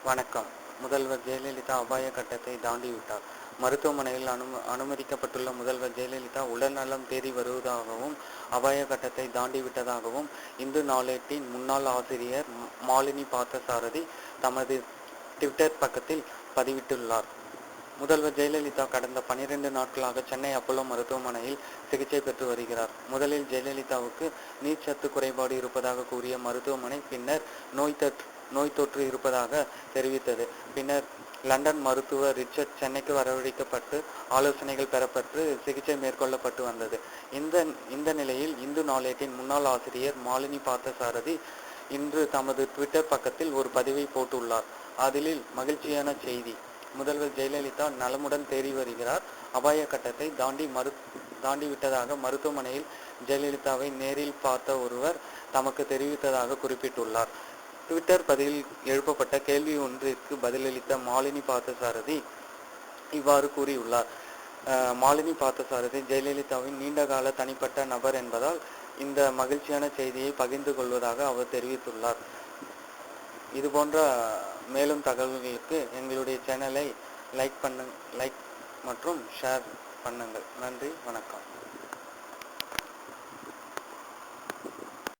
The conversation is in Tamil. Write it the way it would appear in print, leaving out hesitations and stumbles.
வணக்கம். முதல்வர் ஜெயலலிதா அபாய கட்டத்தை தாண்டிவிட்டார். மருத்துவமனையில் அனுமதிக்கப்பட்டுள்ள முதல்வர் ஜெயலலிதா உடல்நலம் தேறி வருவதாகவும், அபாய கட்டத்தை தாண்டிவிட்டதாகவும் இந்து நாளேட்டின் முன்னாள் ஆசிரியர் மாலினி பார்த்தசாரதி தமது ட்விட்டர் பக்கத்தில் பதிவிட்டுள்ளார். முதல்வர் ஜெயலலிதா கடந்த 12 நாட்களாக சென்னை அப்போலோ மருத்துவமனையில் சிகிச்சை பெற்று வருகிறார். முதலில் ஜெயலலிதாவுக்கு நீர்ச்சத்து குறைபாடு இருப்பதாக கூறிய மருத்துவமனை பின்னர் நோய் தொற்று இருப்பதாக தெரிவித்தது. பின்னர் லண்டன் மருத்துவர் ரிச்சர்ட் சென்னைக்கு வரவழைக்கப்பட்டு ஆலோசனைகள் பெறப்பட்டு சிகிச்சை மேற்கொள்ளப்பட்டு வந்தது. இந்த நிலையில் இந்து நாளேட்டின் முன்னாள் ஆசிரியர் மாலினி பார்த்தசாரதி இன்று தமது ட்விட்டர் பக்கத்தில் ஒரு பதிவை போட்டுள்ளார். அதில் மகிழ்ச்சியான செய்தி: முதல்வர் ஜெயலலிதா நலமுடன் தேறி வருகிறார். அபாய கட்டத்தை தாண்டிவிட்டதாக மருத்துவமனையில் ஜெயலலிதாவை நேரில் பார்த்த ஒருவர் தமக்கு தெரிவித்ததாக குறிப்பிட்டுள்ளார். ட்விட்டர் பதிவில் எழுப்பப்பட்ட கேள்வி ஒன்றிற்கு பதிலளித்த மாலினி பார்த்தசாரதி இவ்வாறு கூறியுள்ளார். மாலினி பார்த்தசாரதி ஜெயலலிதாவின் நீண்டகால தனிப்பட்ட நபர் என்பதால் இந்த மகிழ்ச்சியான செய்தியை பகிர்ந்து கொள்வதாக அவர் தெரிவித்துள்ளார். இதுபோன்ற மேலும் தகவல்களுக்கு எங்களுடைய சேனலை லைக் மற்றும் ஷேர் பண்ணுங்கள். நன்றி, வணக்கம்.